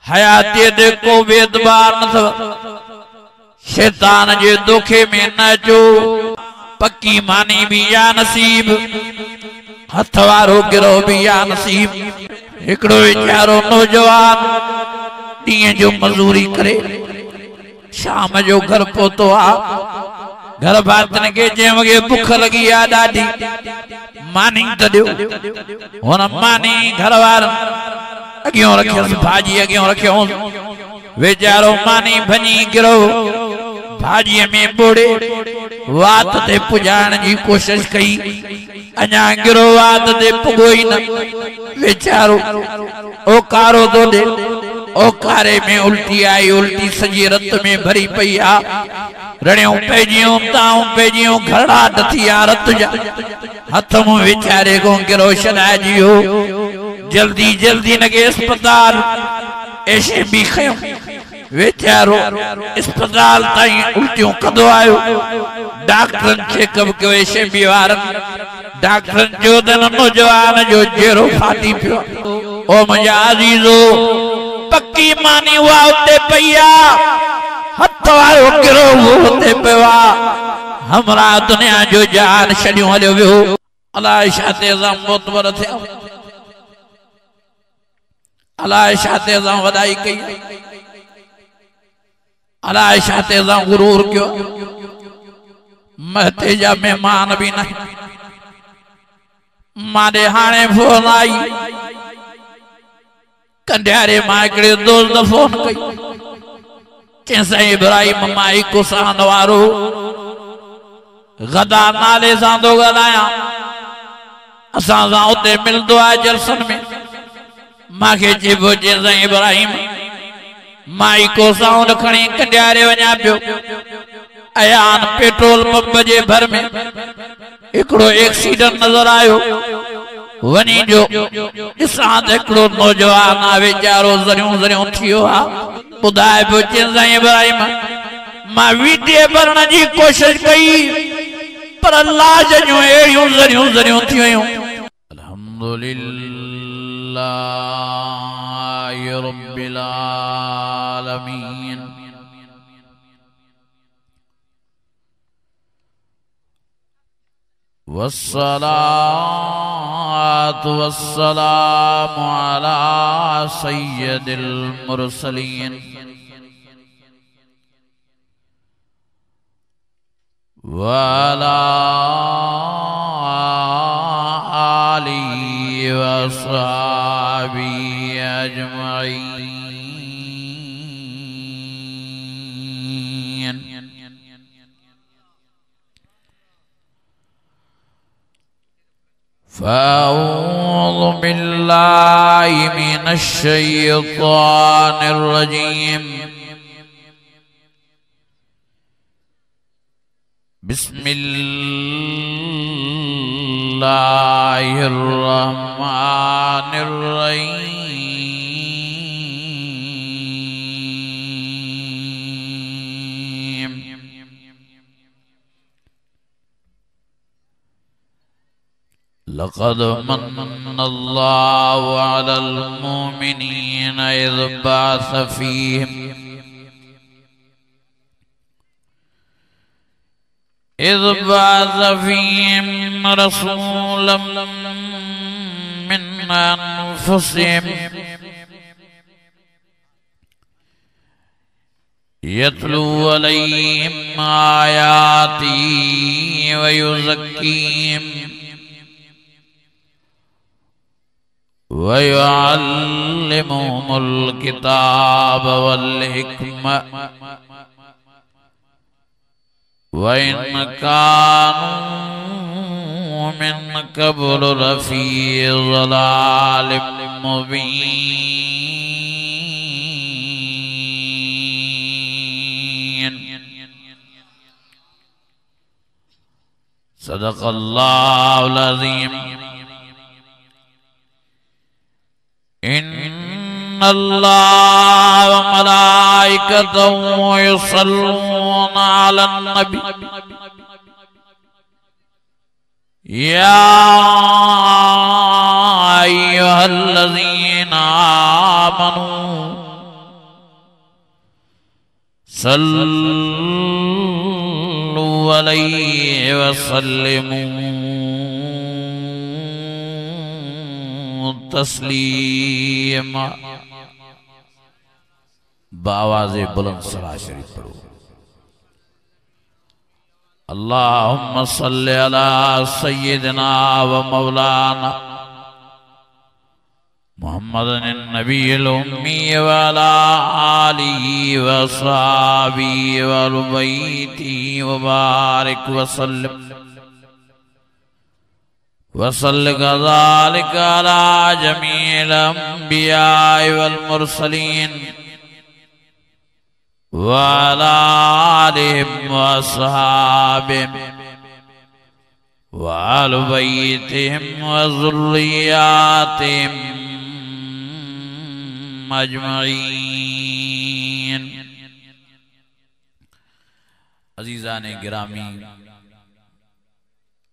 हयाती दे को वेदबार न थव शैतान जे धोखे में न अचो पक्की मानी भी या नसीब हथ वारो गिरो भी या नसीब हिकड़ो वीचारो नौजवान ॾींहं जो मजूरी करे शाम जो घर पहुतो आ घर भातन के जे वगे भूख लगी आ ॾाढी मानी त ॾियो हुन मानी घर वार अगियों रखियोसि भाजी अगियों रखियोसि वीचारो मानी भञी गिरो भाजी में बोड़े वात ते पुजाण जी कोशिश कई अञा गिरो वात ते पुगो ही न वीचारो ओ कारो तो दे ओ कारे में उल्टी आई उल्टी सजी रत में भरी पई आ रणियों पेजियों ताऊं पेजियों घड़ा डथिया रत जा हथ मुंह वीचारे को गिरो छॾाए जियो जल्दी जल्दी नगे अस्पताल ऐसे भी खयो वीचारो अस्पताल ताई उल्टियों कदो आयो डॉक्टर चेकअप कयो ऐसे भी वार डॉक्टर जो दन नौजवान जो जेरो फाटी पियो ओ मुंहिंजा अजीजो पक्की मानी हुआ उते पईया हथ वारो गिरो उते पियो हमरा दुनिया जो जान छॾियो हलियो वियो अलाए छा ते मोतबर थियो अलाए छा ते वॾाई कई अलाए छा ते गुरूर कयो महते जा मेहमान भी न मारे हाणे फोन आई कंडियारे मां हिकिड़े दोस्त फोन कई चैसा इब्राहिम माई कुसान वारो गदा नाले सां थो ॻाल्हायां असां सां उते मिलंदो आहे जलसन में मांखे चइबो चैसा इब्राहिम माई को साउंड खणी कंडियारे वञा पियो अयान पेट्रोल पंप जे भर में हिकिड़ो एक्सीडेंट नजर आयो वनी जो ॾिसां त हिकिड़ो नौजवान आहे वीचारो ज़रियूं ज़रियूं थियो आहे ॿुधाए पियो चइसा इब्राहिम मां वीडियो भरण जी कोशिश कई पर लाज जूं अहिड़ियूं ज़रियूं ज़रियूं थियूं अल्हम्दुलिल्लाह रब्बिल आलमीन वस्सलातु वस्सलामु अला सय्यदिल मुरसलीन वअला आलिहि वअस्हाबिहि अजमईन फ़अऊज़ु बिल्लाहि मिनश शैतानिर रजीम बिस्मिल्लाहिर रहमानिर रहीम लक़द मन्नल्लाहु अलल मुमिनीना इज़ बअस फ़ीहिम रसूलन मिन अनफुसिहिम यत्लू अलैहिम आयातिहि व युज़क्कीहिम व युअल्लिमुहुमुल किताब वल हिकमा व इन कानू मिन क़ब्ल लफ़ी ज़लालिम मुबीन सदक़ल्लाहुल अज़ीम इन्नल्लाह व मलाइकतहु युसल्लूना अलन नबी या अय्युहल्लज़ीना आमनू सल्लु अलैहि वसल्लिमू तस्लीमा। बावाज़े बुलंद सलात शरीफ पढ़ो। अल्लाहुम्मा सल्लि अला सय्यिदिना व मौलाना मुहम्मदिन नबिय्यिल उम्मी व अला आलिहि व अस्हाबिहि व बैतिहि व बारिक व सल्लिम वसल्ल कज़ालिका अला जमील अंबिया वल मुरसलीन व अला आलिहिम व अस्हाबिहिम व अल बैतिहिम व ज़ुर्रिय्यातिहिम अजमईन। अजीज़ान गिरामी,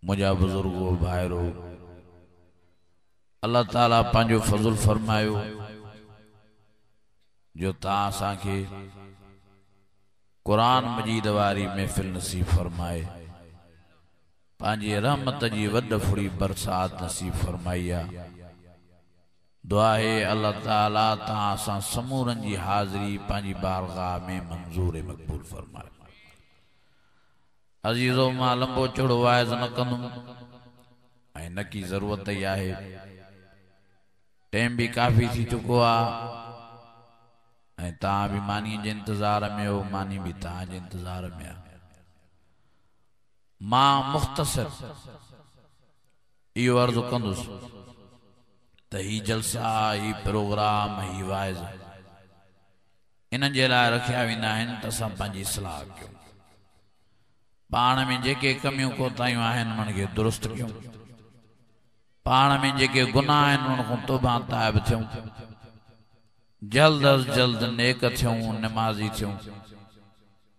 मुझा बुजुर्गो भाइरो, अल्लाह ताला पंहिंजो फज़ल फरमायो जो तव्हां असांखे कुरान मजीद वारी महफ़िल नसीब फरमाए, पंहिंजी रहमत जी वॾ फुड़ी बरसात नसीब फरमाई आहे। दुआ है अल्लाह ताला तव्हां असां समूरनि जी हाज़िरी पंहिंजी बारगाह में मंज़ूर मक़बूल फरमाए। अजीज़ो, मां लंबो चौड़ो वाइज़ न कंदुमि ऐं न की ज़रूरत ई आहे। टाइम भी काफ़ी थी चुको आहे ऐं तव्हां भी मानी जे इंतज़ार में हो, मानी भी तव्हां जे इंतज़ार में आहे। मां मुख़्तसर इहो अर्ज़ु कंदुसि त ही जलसा, ही प्रोग्राम, ही वाइज़ इन जे लाइ रखिया वेंदा आहिनि त असां पंहिंजी इस्लाह कयूं, पाण में जेके कमियूं कोताहियूं आहिनि उन्हनि खे दुरुस्त कयूं, पाण में जेके गुनाह आहिनि उन्हनि खां तौबा ताइब थियूं, जल्द अज जल्द नेक थियूं, नमाज़ी थियूं।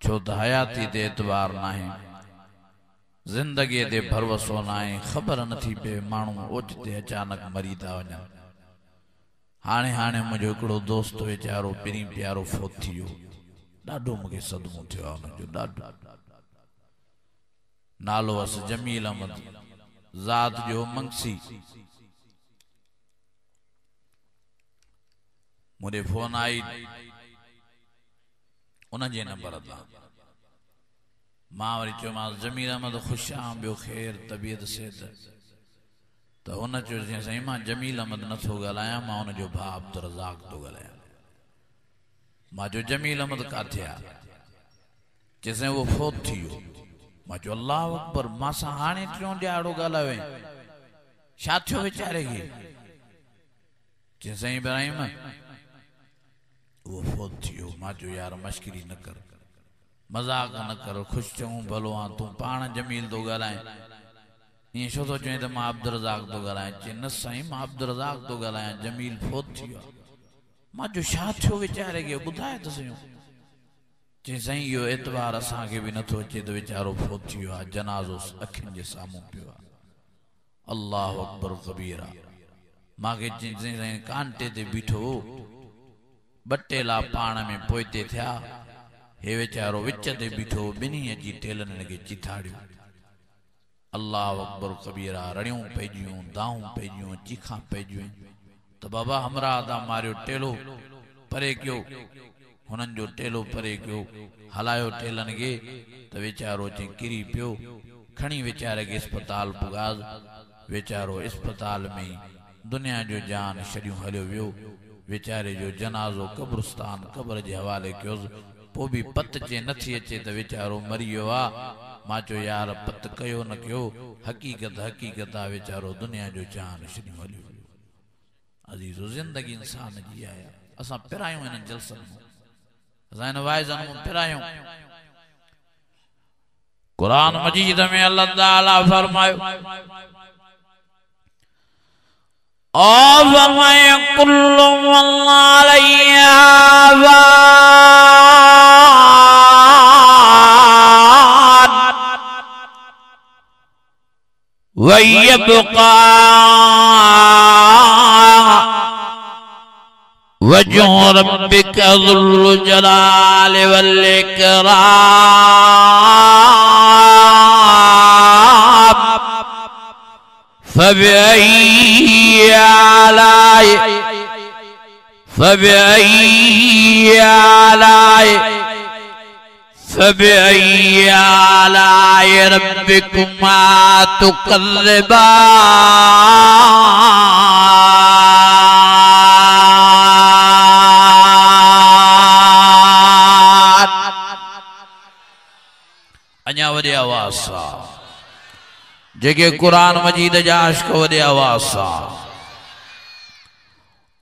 छो त हयाती ते एतबार नाहे, जिंदगी ते भरवसो नाहे, ख़बर नथी पए माण्हू ओचिते अचानक मरी था वञनि। हाणे हाणे मुंहिंजो हिकिड़ो दोस्त वीचारो पहिरीं प्यारो फोत थी वियो, ॾाढो मूंखे सदमो थियो आहे हुनजो, ॾाढो। नालो हुअसि जमील अहमद, ज़ात जो मंगसी। मुझे फोन आई उनजे नंबर तां, मां वरी चयोमांसि जमील अहमद ख़ुशि आहियां, ॿियो ख़ैर, तबियत सेहत? त हुन चयो साईं मां जमील अहमद नथो ॻाल्हायां, मां हुनजो भाउ अब्दुल रज़ाक थो ॻाल्हायां। मां चयो जमील अहमद किथे आहे? चयईं उहो फोत थी वियो। मां चयो अल्लाह अकबर, मां सां हाणे टियों ॾियारो ॻाल्हायो, छा थियो वीचारे खे? चयईं साईं इब्राहिम वो फोत थी वियो। मां चयो यार मश्करी न कर, मज़ाक न कर, ख़ुशि चऊं भलो आहे, तूं पाण जमील थो ॻाल्हाए, ईअं छो थो चईं त मां अब्दुल रज़ाक थो ॻाल्हायां? चई न साईं मां अब्दुल रज़ाक थो ॻाल्हायां, जमील फोत थी वियो आहे। मां चयो छा थियो वीचारे खे, ॿुधाए त सही। चई साईं इहो एतबार असांखे बि नथो अचे त वीचारो फोत थी वियो आहे, जनाज़ो अखियुनि जे साम्हूं पियो आहे। अल्लाह अकबर कबीरा। मूंखे चई साईं कांटे ते बीठो, ॿ टेला पाण में पोइते थिया, हे वीचारो विच ते बीठो, ॿिन्ही अची टेलनि हिन खे चिथाड़ियो। अल्लाह अकबर कबीरा। रड़ियूं पइजियूं, दाऊं पइजियूं, चीखां पइजियूं त बाबा हमरा ता मारियो, टेलो परे कयो, हुननि जो टेलो परे कयो, हलायो टेलनि खे त वीचारो अची किरी पियो। खणी वीचारे खे अस्पताल पुगाज़, वीचारो अस्पताल में दुनिया जो जान छॾियूं हलियो वियो। वीचारे जो जनाज़ो कब्रिस्तान क़ब्र जे हवाले कयोसि, पोइ बि पत चे नथी अचे त वीचारो मरी वियो आहे। मां चयो यार पत कयो न कयो, हक़ीक़त हक़ीक़त आहे, वीचारो दुनिया जो जान छॾियूं हलियो वियो। अज़ीज़ो, ज़िंदगी इंसान जी आहे, असां पिरायूं हिन जलसनि में, असां हिन वाइज़नि में पिरायूं। कुरान मजीद में अल्लाह ताला फरमायो, फरमाए कुल्लु मन अलैहा फ़ान व यब्क़ा वजू रब्बिका ज़ुल जलाल वल इकराम फबिअय्यि आलाइ रब्बिकुमा तुकज़्ज़िबान। अञा वॾे आवाज़ सां जेके कुरान मजीद जा आशिक़ वॾे आवाज़ सां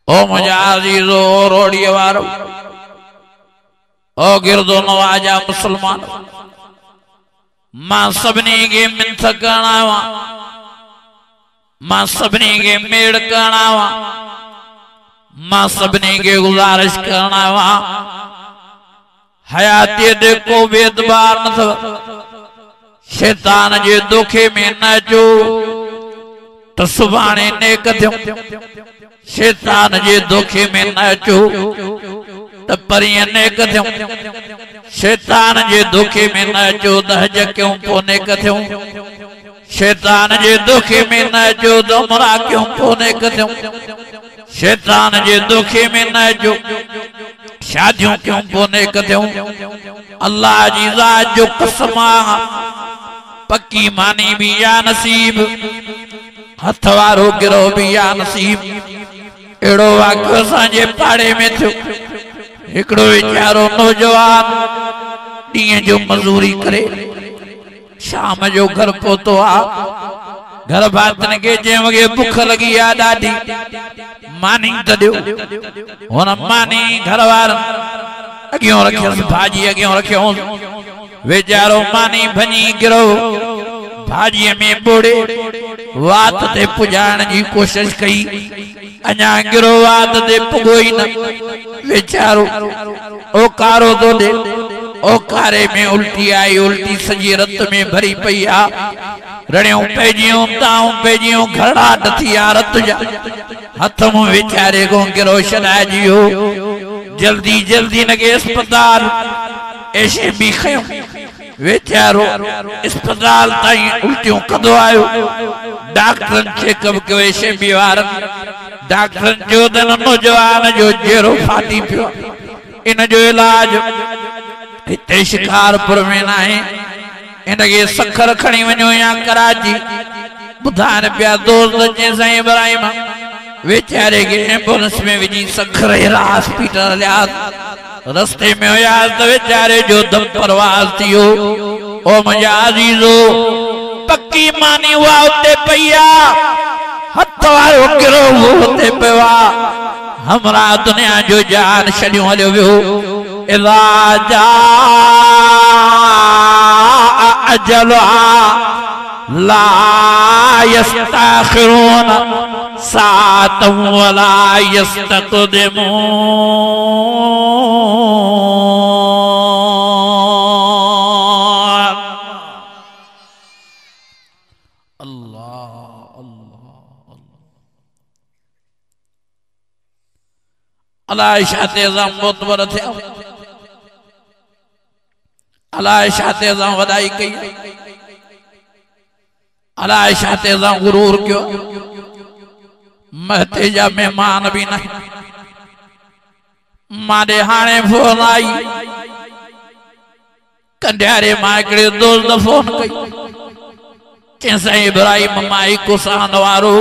ओ मुंहिंजा अज़ीज़ो रोड़ीअ वारो ओ गिरदो नवाजा मुसलमान मां सभिनी खे मिंथ करण आयो आहियां, मां सभिनी खे मेड़ करण आयो आहियां, मां सभिनी खे गुज़ारिश करण आयो आहियां हयातीअ ते को बि एतबार न अथव। शैतान जे दोखे में न अचो त सुभाणे नेक थियो, शैतान जे दोखे में न अचो त परीह नेक थियो, शैतान जे दोखे में न अचो त हज क्यों पो नेक थियो, शैतान जे दोखे में न अचो त उमरा क्यों पो नेक थियो, शैतान जे दोखे में न अचो शादियों क्यों पो नेक थियो। अल्लाह जी ज़ात जो कसम पक्की मानी भी या नसीब हथ वारो गिरो भी या नसीब। एड़ो वाक़ियो असांजे पाड़े में थियो। एकड़ो वीचारो नौजवान ॾींहं जो मजूरी करे शाम जो घर पहुतो आ। घर भातन के जंहिं वॻे बुख लगी आ ॾाढी मानी त ॾियो। हुन मानी घर वारनि अॻियों रखियसि, भाॼी अॻियों रखियोसि। वीचारो मानी भञी गिरो भाॼीअ में ॿोड़े वात ते पुॼाइण जी कोशिश कई, अञा गिरो वात ते पुॻो ई न। वीचारो ओकारो तो दे, ओकारे में उल्टी आई, उल्टी सॼी रत में भरी पई आ। रड़ियों पइजियूं, ताऊं पइजियूं, घरड़ाट थी आ रत जा। हथ मुंहुं वीचारे को गिरो छॾाइजियो। जल्दी जल्दी नगे अस्पताल ऐसे भी खयो। वीचारो अस्पताल ताईं उल्टियों कदो आयो। डॉक्टरन चेकअप कयो ऐसे भी वारन। डॉक्टरन जो त नौजवान जो जेरो फाटी पियो, इन जो इलाज हिते शिकारपुर में न आहे। इनके सखर खणी वञो या कराची। ॿुधाइनि पिया दोस्त चई साईं इब्राहिम वीचारे के एम्बुलेंस में विझी सखर हेरा हॉस्पिटल हलियास। रस्ते में हुयास त वीचारे जो दम परवाज़ थियो। ओ मुंहिंजा अज़ीज़ो पक्की मानी हुआ उते पई आ, हथ वारो गिरो उते पियो आ। हमरा दुनिया जो जान छॾियो हलियो वियो। इज़ा जाअ अजलुहा ला यस्तअखिरून साअतन वला यस्तक़दिमून। अल्लाह अल्लाह अल्लाह शाते ज़म मोतबर थे। अल्लाह शाते ज़म वदाई कई। अल्लाह शाते ज़म गुरूर क्यों। महते जा मेहमान भी नहीं। मारे हाणे फोन आई कंडियारे मां हिकिड़े दोस्त फोन कई। चई साईं इब्राहिम माई कुसान वारो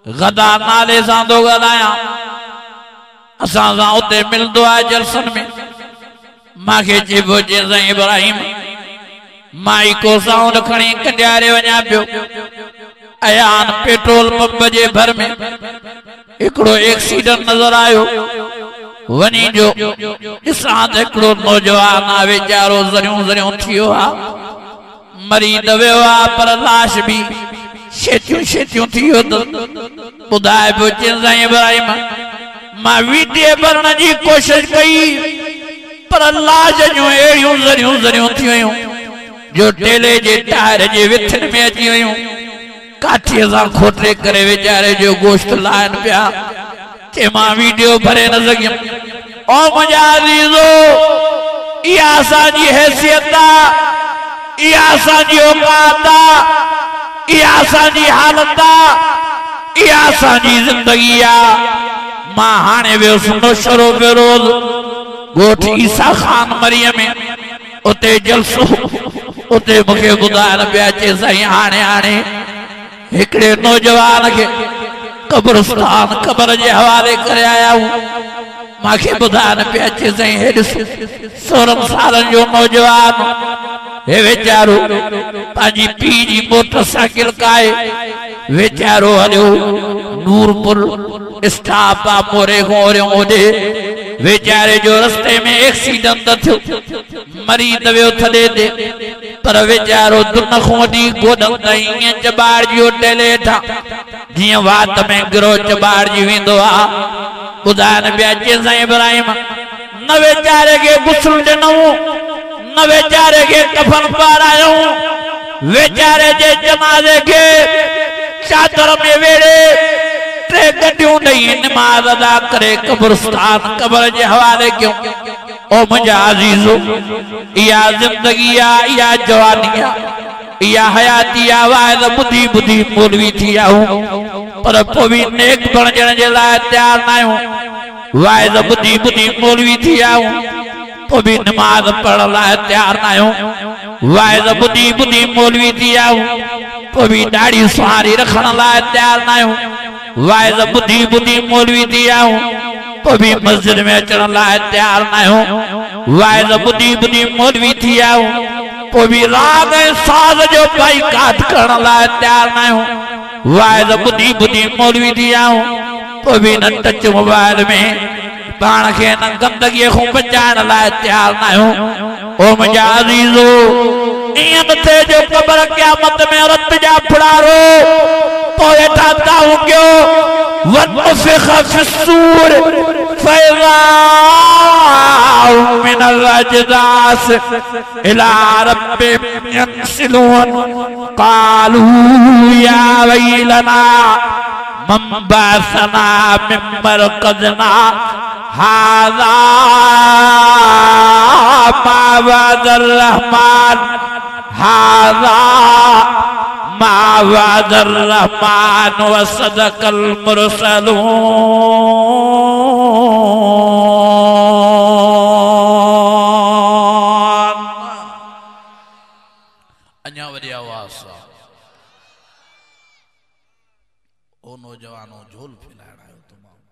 गदा नाले सां थो ॻाल्हायां। असां सां उते मिलंदो आहे जलसन में। मांखे चइबो चई साईं इब्राहिम माई को साउंड खणी कंडियारे वञा पियो। अयान पेट्रोल पंप जे भर में एकड़ो एक्सीडेंट नजर आयो। वनी जो ॾिसां त हिकिड़ो नौजवान आ, वीचारो ज़रियूं ज़रियूं थियो आ, मरी त वियो आ पर लाश भी शेतियूं शेतियूं थी वियो। त ॿुधाए पियो चई साईं इब्राहिम मां वीडियो भरण जी कोशिश कई पर लाश जूं अहिड़ियूं ज़रियूं ज़रियूं थी वियूं जो टेले जे टायर जे विथन में अची वियूं। काठीअ सां खोटे करे वीचारे जो गोश्त लाइन पिया। चे मां वीडियो भरे न सकियम। ओ मुंहिंजा अज़ीज़ो, इहा असांजी हैसियत आहे, इहा असांजी औकात आहे, इहा असांजी हालत आहे, इहा असांजी ज़िंदगी आहे। मां हाणे वियुसि नौशरो पियो रोज़ ॻोठ ईसा खान मरीअ में, उते जलसो, उते मूंखे ॿुधाइण पिया अचे साईं हाणे हाणे हिकिड़े नौजवान खे कब्रस्तान क़बर जे हवाले करे आया हूं। मांखे ॿुधाइण पिया अचे साईं हे ॾिस 16 सालनि जो नौजवान, हे वेचारो पंहिंजी पीउ जी मोटरसाइकिल काए वेचारो हलियो नूरपुर स्टॉप आ मोरे गोरियो ओॾे, वेचारे जो रस्ते में एक्सीडेंट थियो, मरीद वियो थॾे ते, पर वेचारो दुन खां वठी गोॾनि ताईं ईअं चॿाड़ियो टेले हेठां जीअं वात में गिरो चॿाड़जी वेंदो आहे। ॿुधाइण पिया अचे साईं इब्राहिम, न वेचारे खे गुस्ल ॾिनऊं, न वेचारे खे कफन पारायूं, वेचारे जे जनाज़े खे चादर में वेड़े 3 गड्डियूं ॾेई नमाज़ अदा करे कब्रस्तान क़बर जे हवाले कयूं। ओ मुंहिंजा अज़ीज़ो, इहा ज़िंदगी आहे, इहा जवानी आहे, इहा हयाती आहे। वाइद ॿुधी ॿुधी मौलवी थी विया आहियूं, पर पोइ बि नेक बणजण जे लाइ तयारु न आहियूं। वाइद ॿुधी ॿुधी मौलवी थी विया आहियूं, पोइ बि नमाज़ पढ़ण लाइ तयारु न आहियूं। वाइद ॿुधी ॿुधी मौलवी थी विया आहियूं, पोइ बि ॾाढ़ी सुहारी रखण लाइ तयारु न आहियूं। वाइद ॿुधी ॿुधी मौलवी थी विया आहियूं, पोइ बि मस्जिद में अचण लाइ तयारु न आहियूं। वाइद ॿुधी ॿुधी मौलवी थी विया आहियूं, पोइ बि राग ऐं साज़ जो बाइकाट करण लाइ तयारु न आहियूं। वाइद ॿुधी ॿुधी मौलवी थी विया आहियूं, पोइ बि न टच मोबाइल में पाण खे न गंदगीअ खां बचाइण लाइ तयारु न आहियूं। ओ मुंहिंजा अज़ीज़ो, ईअं न थिए जो क़बर क़यामत में रत जा फुड़ारो पोइ वेठा ताऊं कयो वनफ़िख़ फ़िस्सूर फ़इज़ा हुम मिनल अजदास इला रब्बिहिम यंसिलून क़ालू या वैलना मन बअसना मिन मरक़दिना हाज़ा मा वअदर रहमान हाज़ा मा वअदर रहमान व सदक़ल मुरसलून। अञा वरी आवाज़ सां ओ नौजवानो झोल फैलाइण आयो तमामु,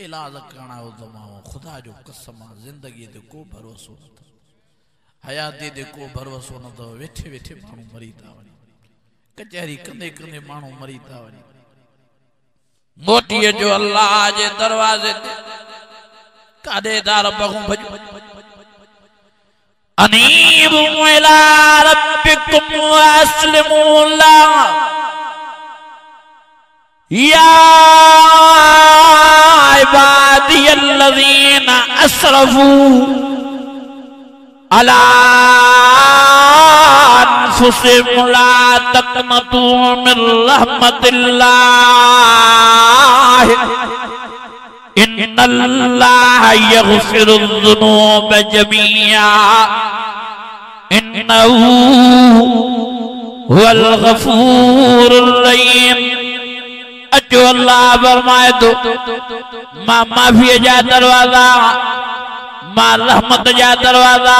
इलाज करण आयो तमामु। खुदा जो कसम आहे ज़िंदगी ते को भरोसो न अथव, हयाती ते को भरोसो न अथव। वेठे वेठे माण्हू मरी था वञनि, कचहरी कंदे कंदे माण्हू मरी था वञनि। मोटीअ जो अल्लाह जे दरवाज़े ते काॾे था रब खां भॼो। अनीबू इला रब्बिकुम वअस्लिमू लहु या इबादियल्लज़ीना असरफू अला अनफुसिहिम ला तक़नतू मिन रहमतिल्लाह इन्नल्लाह यग़फिरुज़्ज़ुनूब जमीआ इन्नहू हुवल गफूरुर रहीम। अचो अल्लाह फरमाए तो मां माफ़ीअ जा दरवाज़ा, मां रहमत जा दरवाज़ा,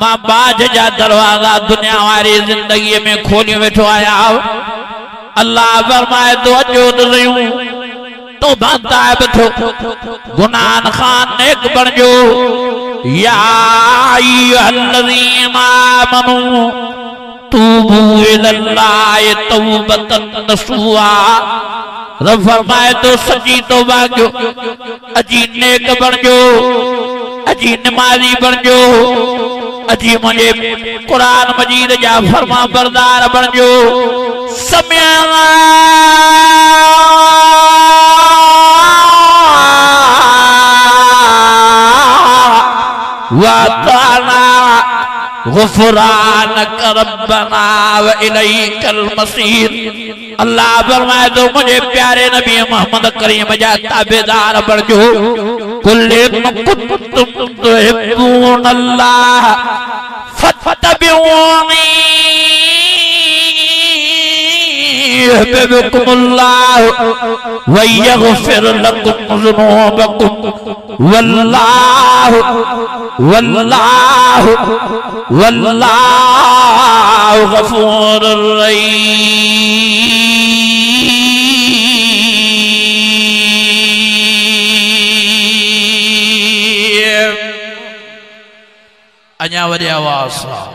मां बाज जा दरवाज़ा दुनिया वारी ज़िंदगी में खोलियो वेठो आया। अल्लाह फरमाए तो अचो ॾिसूं तौबा ताइब थो, गुनाहन खान नेक बणजो। या अय्युहल्लज़ीना आमनू तूबू इलल्लाहि तौबतन नसूहा। रब फरमाए तो सच्ची तौबा कयो, अजी नेक बणजो, अजी नमाज़ी बणजो, अजी मुझे कुरान मजीद जा फरमा बरदार बणजो। समिअना व अताअना गुफरानक रब्बना व इलैकल मसीर। अल्लाह फरमाए तो मुझे प्यारे नबी मोहम्मद करीम जा ताबेदार बणजो। कुल इन कुंतुम तुहिब्बूनल्लाह फत्तबिऊनी युहिब्बुकुमुल्लाह व यगफिर लकुम ज़ुनूबकुम वल्लाहु वल्लाहु वल्लाहु गफूरुर रहीम। अञा वरी आवाज़ सां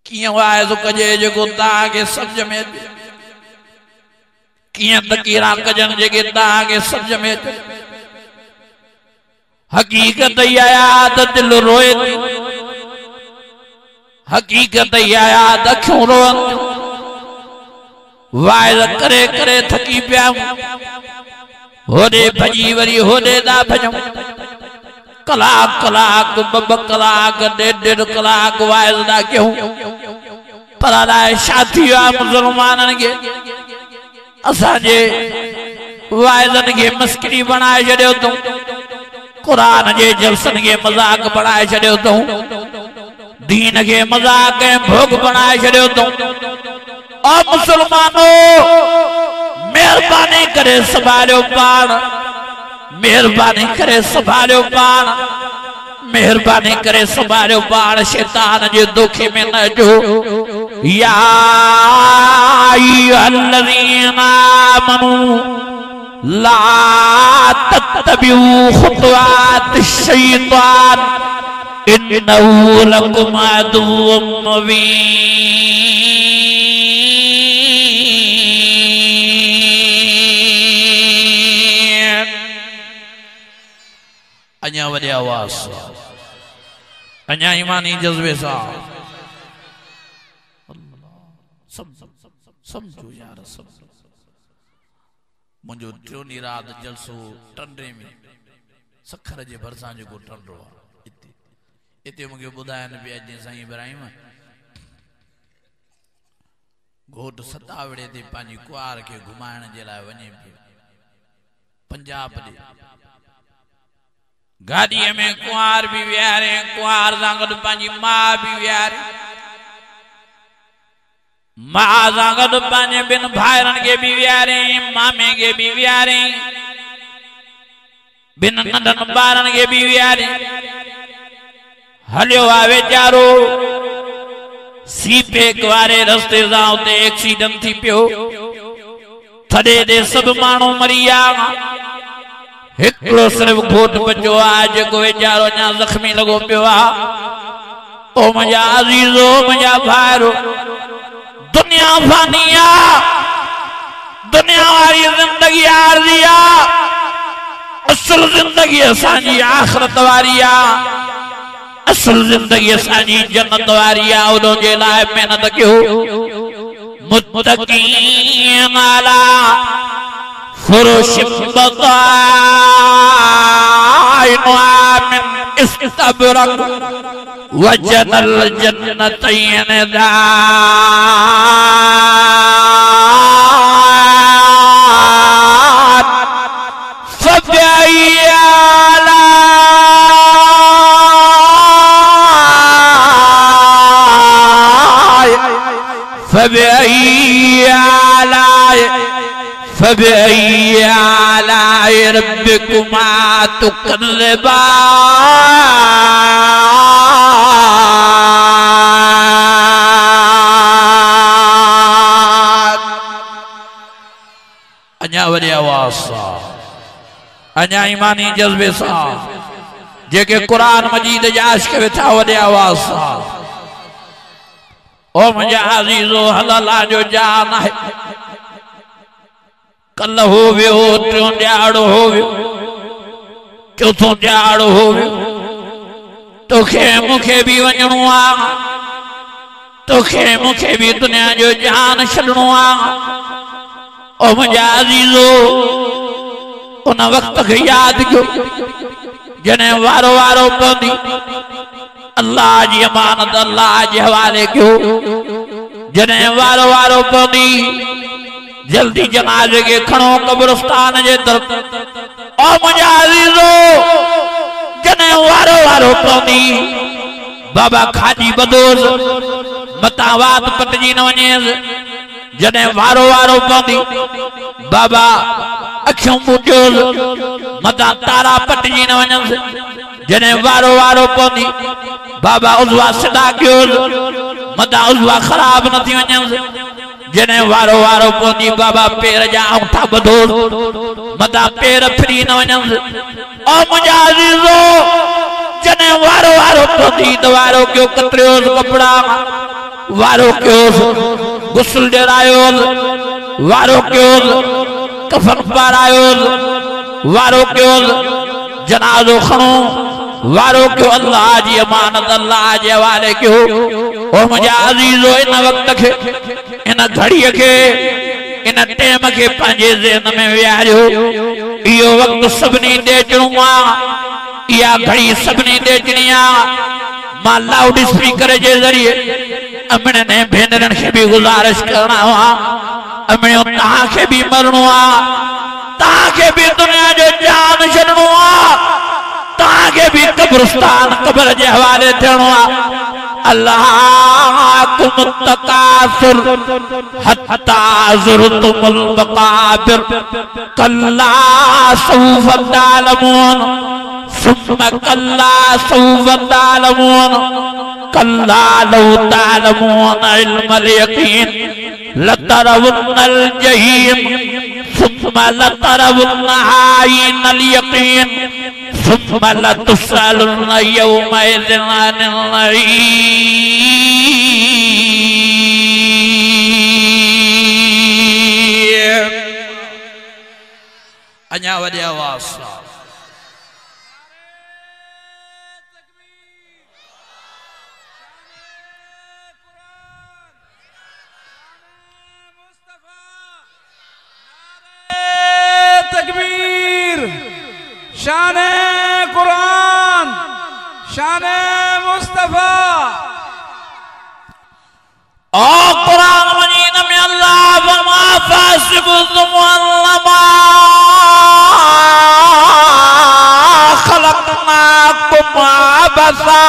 कियां वाइज़ कजे जेको तव्हांखे सम्झ में अचे, कियां तकीरा कजन जेके तव्हांखे सम्झ में अचे। हकीकत याद दिल रोए थी, हकीकत याद अखियूं रोअन। वाइज़ करे करे थकी पिया, होॾे भॼी वरी होॾे था भॼूं। कलाक कलाक ब कलाक डेढ़ कलाक वाइज़ था कयूं, पर अलाए छा थी वियो आहे मुसलमाननि खे। असांजे वाइज़नि खे मस्करी बणाए छॾियो अथऊं, क़ुरान जे जलसनि खे मज़ाक बणाए छॾियो अथऊं, दीन खे मज़ाक ऐं भोग बणाए छॾियो अथऊं। ओ मुसलमानो, महिरबानी करे संभालियो पाण, मेहरबानी करे संभालियो पाण, मेहरबानी करे संभालियो पाण। शैतान जे धोखे में न अचो। या अय्युहल्लज़ीना आमनू ला तत्तबिऊ खुतवातिश शैतान इन्नहु लकुम अदुव्वुम मुबीन। अञा वॾे आवाज़ सां, अञा ईमानी जज्बे सां समझो यार, समझो। मुझो टियों रात जलसो टंडे में सखर जे भरसां जेको टंडो आहे, इते मूंखे ॿुधाइनि पिया जीअं साईं इब्राहिम घोट सतावड़े ते पंहिंजी कुआर खे घुमाइण जे लाइ वञे पियो पंजाब ॾे। गाड़ीअ में कुआर भी विहारे, कुआर सां गॾु पंहिंजी मां भी विहारे, मां सां गॾु पंहिंजे ॿिनि भाइरनि खे भी विहारे, मामे खे भी विहारे, ॿिनि नंढनि ॿारनि खे भी विहारे। हलियो आहे वीचारो सीपेक वारे रस्ते सां, उते एक्सीडेंट थी पियो, थॾे ॾे सभु माण्हू मरी विया। हिकिड़ो सिर्फ घोट बचो आहे जेको वीचारो अञा ज़ख्मी लॻो पियो आहे। ओ मुंहिंजा अज़ीज़ो, मुंहिंजा भाइरो, दुनिया फानी आहे, दुनिया वारी ज़िंदगी आरज़ी आहे, असुल ज़िंदगी असांजी आख़िरत वारी आहे, असल ज़िंदगी असांजी जन्नत वारी आहे। उन जे लाइ महिनत कयो। मुत्तक़ीन अला फुरुश बताइनुहा मिन इस्तबरक वजनल जन्नतैन दान फबिअय्यि फबिअय्यि आलाइ रब्बिकुमा तुकज़्ज़िबान। अञा वॾे आवाज़ सां, अञा ईमानी जज्बे सां जेके क़ुरान मजीद जा आशिक़ वेठा, वॾे आवाज़ सां। ओ मुंहिंजा अज़ीज़ो, हलाला जो जान आहे। कल हो वियो, टियों ॾियारो हो वियो, चौथों ॾियारो हो वियो, तोखे मूंखे भी वञणो आहे, तोखे मूंखे भी दुनिया जो जान छॾणो आहे। ओ मुंहिंजा अज़ीज़ो, उन वक़्त खे यादि कयो जने वारो वारो पौंदी अल्लाह जी अमानत अल्लाह जे हवाले क्यों जने वारो वारो पौंदी जल्दी जनाजे के खणो कब्रिस्तान जे तरफ ओ मुंहिंजा अज़ीज़ो जने वारो वारो पौंदी बाबा खाजी बदोस मतावात पटजी न वञेसि जने वारो वारो पौंदी बाबा अखियूं ॿुॾियोसि मतां तारा पटजी न वञसि जने वारो वारो पौंदी बाबा उज़वा सिधा कयोसि मतां उज़वा ख़राब न थी वञसि जने वारो वारो पौंदी बाबा पेर जा अंगूठा ॿधोसि मतां पेर फिरी न वञसि ओ मुंहिंजा अज़ीज़ो जने वारो वारो पौंदी त वारो कयो कतरियोसि कपड़ा वारो कयोसि गुस्ल ॾिरायोसि वारो कयोसि कफन पारायोसि वारो कयोसि जनाज़ो खणो वारो कयो अल्लाह जी अमानत अल्लाह जे हवाले कयो ओ मुंहिंजा अज़ीज़ो इन वक्त खे इन घड़ीअ खे इन टेम खे पंहिंजे ज़हन में विहारियो इहो वक्त सभिनी ते अचणो आहे इहा घड़ी सभिनी ते अचणी आहे मां लाउड स्पीकर जे ज़रिए अमणे ने भेनरन खे भी गुजारिश करना हुआ अमणियो तहां खे भी मरणो आ तहां खे भी दुनिया जो जान छॾणो आ तहां खे भी कब्रिस्तान कब्र जे हवाले थियणो आ अल्लाहुम तकासुर हत्ता ज़ुरतुमुल मक़ाबिर कल्ला सौफ तालमून सुम्मा कल्ला सौफ तालमून कल्ला लौ तालमून इल्मल यकीन लतरवुन्नल जहीम सुम्मा लतरवुन्नहा इनल यकीन सुम्मा लतुसअलुन्न यौमइज़िन अनिल नईम अञा वॾे आवाज़ सां तकबीर शान कुरान शान मुस्तफा ओ कुरान मजीद में अल्लाह फरमा फासिबुहुम वल्लमा खलकनाकुम अबसा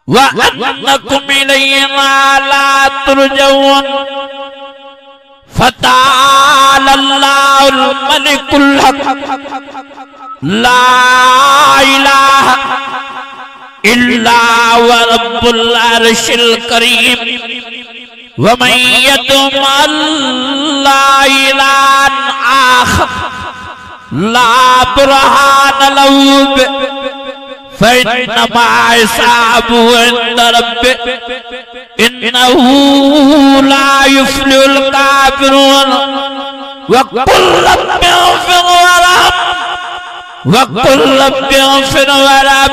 व अन्नकुम इलैना ला तुरजऊन फतालल्लाहुल मलिकुल हक ला इलाहा इल्ला व रब्बुल अर्शिल करीम व मन यदुम अल्लाह इलान आखर ला बुरहान लहू फइन्नमा हिसाबुहु इंद रब्बिह इन्नहु ला युफ्लिहुल काफिरून वक़ुल रब्बि इग़फिर वरहम वक़ुल रब्बि इग़फिर वरहम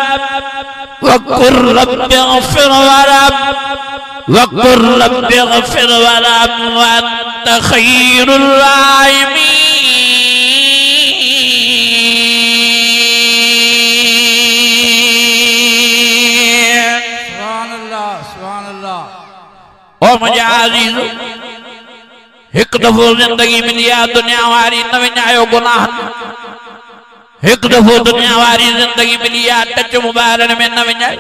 वक़ुल रब्बि इग़फिर वरहम वक़ुल रब्बि इग़फिर वरहम व अन्त खैरुर राहिमीन ओ मुझे अजीज एक दफो जिंदगी मिली आ दुनिया वारी न विञायो गुनाह एक दफो दुनिया वारी जिंदगी मिली आ टच मोबाइल में न विञायो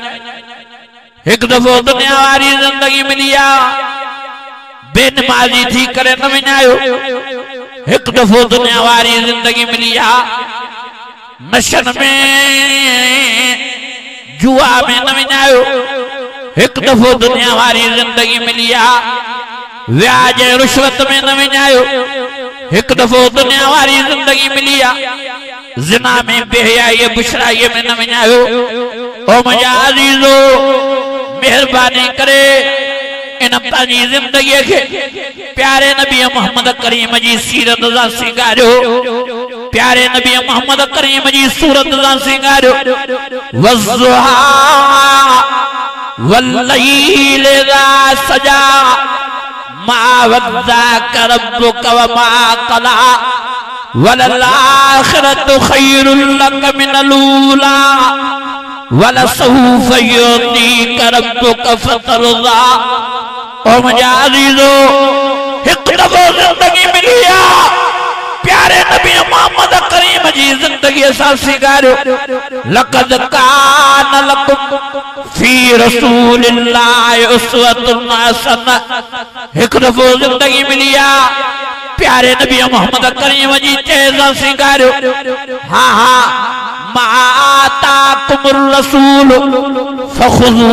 एक दफो दुनिया वारी जिंदगी मिली आ बेनमाजी थी करे न विञायो एक दफो दुनिया वारी जिंदगी मिली आ नशन में जुआ में न विञायो एक दफो दुनिया वारी जिंदगी मिली आ व्याज रुश्वत में न विञायो एक दफो दुनिया वारी जिंदगी मिली आ जिना में बेहयाई बुशराई में न विञायो ओ मुंहिंजा अज़ीज़ो मेहरबानी करे इन पंहिंजी जिंदगी के प्यारे नबी मोहम्मद करीम जी सीरत सा सिंगारियो प्यारे नबी मोहम्मद करीम जी सूरत सा सिंगारियो वज़्ज़ुहा वल्लैल इज़ा सजा मा वद्दाक रब्बुक व मा क़ला वलल आखिरतु खैरुल लक मिनल ऊला वलसौफ युतीका रब्बुका फतरदा। ओ मुझे अजीजो एक दफा जिंदगी मिली है प्यारे नबी मोहम्मद करीम जी जिंदगी सां सिगारियो। लक़द कान लकुम फी रसूलिल्लाहि उस्वतुन हसना। एक दफो जिंदगी मिली है प्यारे नबी मोहम्मद करीम जी चेज़ा सिगारियो। हाँ हाँ माताकुमुर रसूल फखुज़ू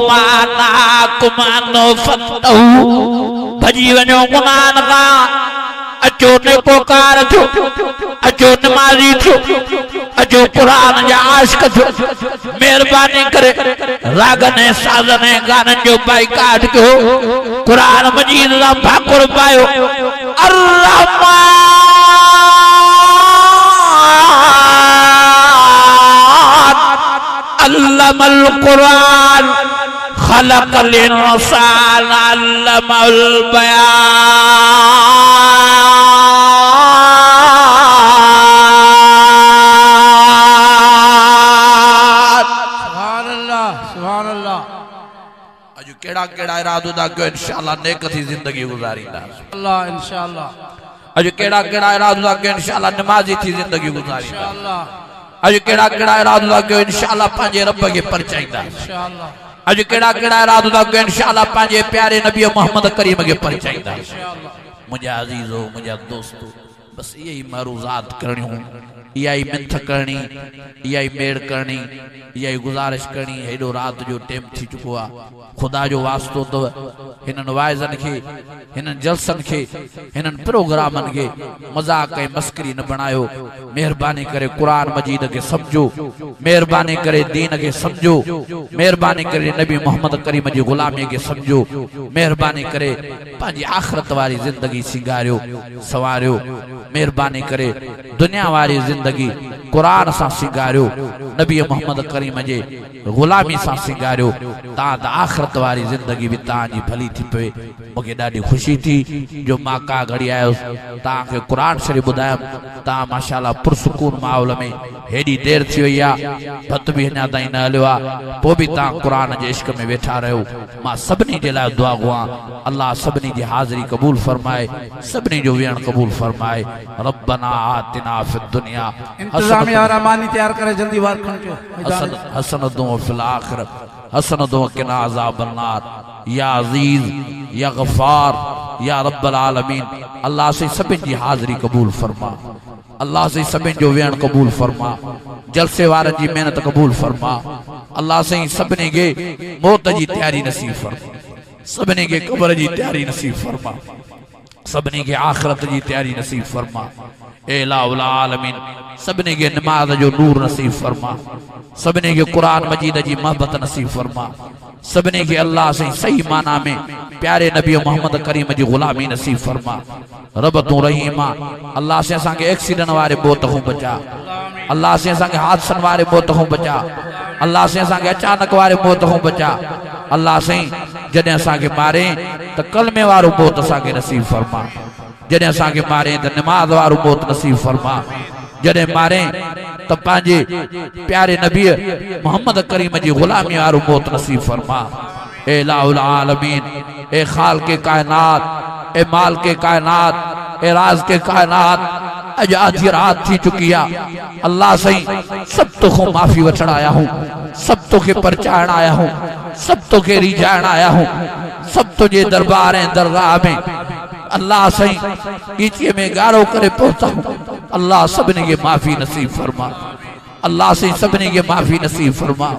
मा नाकुम अन्हु फंतहू। भजी वञो गुनाहन खां, अचो नेकोकार थियो, अचो नमाज़ी थियो, अचो कुरान जा आशिक़ थियो। मेहरबानी करे रागन ऐं साज़न ऐं गाननि जो बाइकाट कयो, कुरान मजीद सां भाकुर पायो। अल्लमल कुरान खलक़ल इंसान अल्लमल बयान। सुभान अल्लाह सुभान अल्लाह। अजो केड़ा केड़ा इरादो दा कयो इंशाअल्लाह नेक थी जिंदगी गुजारींदा अल्लाह इंशाअल्लाह। अजो केड़ा केड़ा इरादो दा कयो इंशाअल्लाह नमाज़ी थी जिंदगी गुजारींदा इंशाअल्लाह। अजो केड़ा केड़ा इरादो दा कयो इंशाअल्लाह पंहिंजे रब खे परचाईंदा इंशाअल्लाह। अजो केड़ा केड़ा इरादो दा कयो इंशाअल्लाह पंहिंजे प्यारे नबी मोहम्मद करीम खे परचाईंदा। मुंहिंजा अज़ीज़ो मुंहिंजा दोस्तो बस यही मरूज़ात करणियूं, यही मिथ करणी, यही मेड़ करणी, यही गुज़ारिश करणी। हेॾो रात जो टाइम थी चुको आहे। खुदा जो वास्तो अथव हिननि वाइज़नि खे, हिननि जलसनि खे, हिननि प्रोग्रामनि खे मज़ाक ऐं मस्करी न बणायो। मेहरबानी करे क़ुरान मजीद खे सम्झो, मेहरबानी करे दीन खे सम्झो, मेहरबानी करे नबी मोहम्मद करीम जी ग़ुलामीअ खे सम्झो, मेहरबानी करे पंहिंजी आख़िरत वारी ज़िंदगी सिंगारियो सवारियो। मेहरबानी करे दुनिया वारी ज़िंदगी क़ुरान सां सिंगारियो, नबी मोहम्मद करीम जे ग़ुलामी सां सिंगारियो। तां त आख़िरत वारी ज़िंदगी भी तव्हांजी भली थी पए। मूंखे ॾाढी ख़ुशी थी जो मां का घड़ी आयुसि तव्हांखे क़ुरान शरीफ़ ॿुधायमि। तव्हां माशाअल्लाह पुरसुकून माहौल में हेॾी देर थी वई आहे, भत बि अञा ताईं न हलियो आहे, पोइ बि तव्हां क़ुरान जे इश्क में वेठा रहियो। मां सभिनी जे लाइ दुआ घुरां अल्लाह सभिनी जी हाज़िरी क़बूल फरमाए, सभिनी जो विहण क़बूल फरमाए। रब्बना आतिना फिद दुनिया इंतजामिया रहमानी तैयार करे जल्दी वार खण के हसनतुन व फिल आखिरत हसनतुन व किना अज़ाबन नार। या अजीज या गफ़ार या रब्बल आलमीन। अल्लाह से सभिनी जी हाज़िरी क़बूल फरमा, अल्लाह से सभिनी जो विहण क़बूल फरमा, जलसे वारनि जी मेहनत क़बूल फरमा। अल्लाह से सभिनी खे मौत जी तैयारी नसीब फरमा, सभिनी खे क़ब्र जी तैयारी नसीब फरमा, सभिनी खे आख़िरत जी तैयारी नसीब फरमा। ए इलाहुल आलमीन सभिनी खे नमाज़ जो नूर नसीब फरमा, सभिनी खे क़ुरान मजीद जी मोहब्बत नसीब फरमा, सभिनी खे अल्लाह से सही माना में प्यारे नबी मोहम्मद करीम जी ग़ुलामी नसीब फरमा। रब तू रहीम अल्लाह से असांखे एक्सीडेंट वारे मौत खां बचा, अल्लाह से असांखे हादसनि वारे मौत खां बचा, अल्लाह से असांखे अचानक वारे मौत खां बचा। अल्लाह से जॾहिं असांखे मारे त कलमे वारो मौत असांखे नसीब फरमा, जॾहिं असांखे मारे त नमाज़ वारो मौत नसीब फरमा, जॾहिं मारे त पंहिंजे प्यारे नबी मोहम्मद करीम जी ग़ुलामी वारो मौत नसीब फरमा। ए इलाहुल आलमीन, ए खाल के कायनात, ए माल के कायनात, ए राज के कायनात, अज आधी रात थी चुकी है। अल्लाह सही सब तो को माफी वठण आया हूँ, सब तो के परचाइण आया हूँ, सब तो के रिझाइण आया हूँ, सब तुझे दरबार ऐं दरगाह में अल्लाह सही कीचीअ में गारो करे पहुंचा हूँ। अल्लाह सभिनी खे माफ़ी नसीब फरमा, अल्लाह से सभिनी खे माफ़ी नसीब फरमा,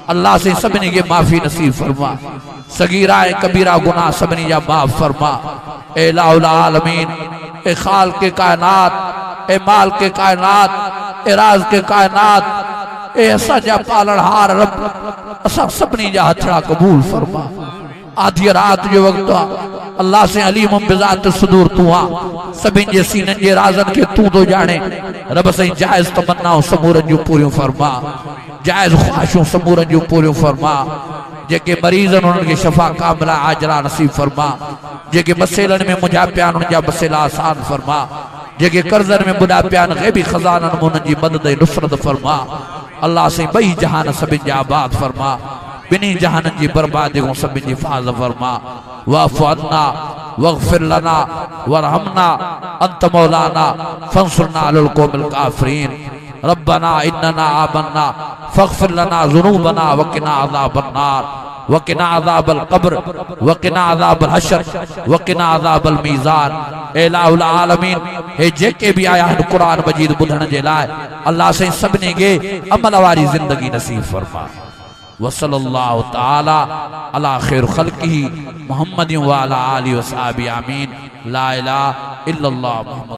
अल्लाह से सभिनी खे माफ़ी नसीब फरमा। सगीरा ऐं कबीरा गुनाह सभिनी जा माफ़ फरमा। ए इलाहुल आलमीन, ए खाल के कायनात, ए माल के कायनात, ए राज के कायनात, ए असांजा पालनहार रब असां सभिनी जा हथड़ा क़बूल फरमा। आधी रात जो वक्त अल्लाह से अलीम बिज़ात सुदूर तू आ, सभिनी जे सीननि जे राज़नि खे तू तो जाने। रब सही जायज़ तमन्नाऊं समूरनि जूं पूरियूं फरमा, जायज़ ख्वाहिशूं समूरनि जूं पूरियूं फरमा। जेके मरीज़ उन्हनि खे शफ़ा कामिला आजरा नसीब फरमा, जेके मसइलनि में मुंझा पिया उन्हनि जा मसइला आसान फरमा। जेके कर्जन में बुढ़ा प्यान गैबी खजानन मुन जी मदद नुसरत फरमा। अल्लाह से बई जहान सबिन जी आबाद फरमा, बिनी जहान जी बर्बादी को सबिन जी फाज फरमा। वाफ़ अन्ना वग़फ़िर लना वरहमना अंत मौलाना फंसुरना अलल कौमिल काफ़िरीन। रब्बना इन्नना आमन्ना फ़ग़फ़िर लना ज़ुनूबना वक़िना अज़ाबन नार वक़िना अज़ाबल क़ब्र वक़िना अज़ाबल हशर वक़िना अज़ाबल मीज़ान। ए इलाहुल आलमीन, हे जेके भी आया है कुरान मजीद बुधण जे लाए अल्लाह से सभिनी खे अमल वारी ज़िंदगी नसीब फरमा। वसल्लल्लाहु ताला अला खैर खल्क़िही मुहम्मदिन व अला आलिहि व सहाबिही आमीन। ला इलाहा इल्लल्लाह।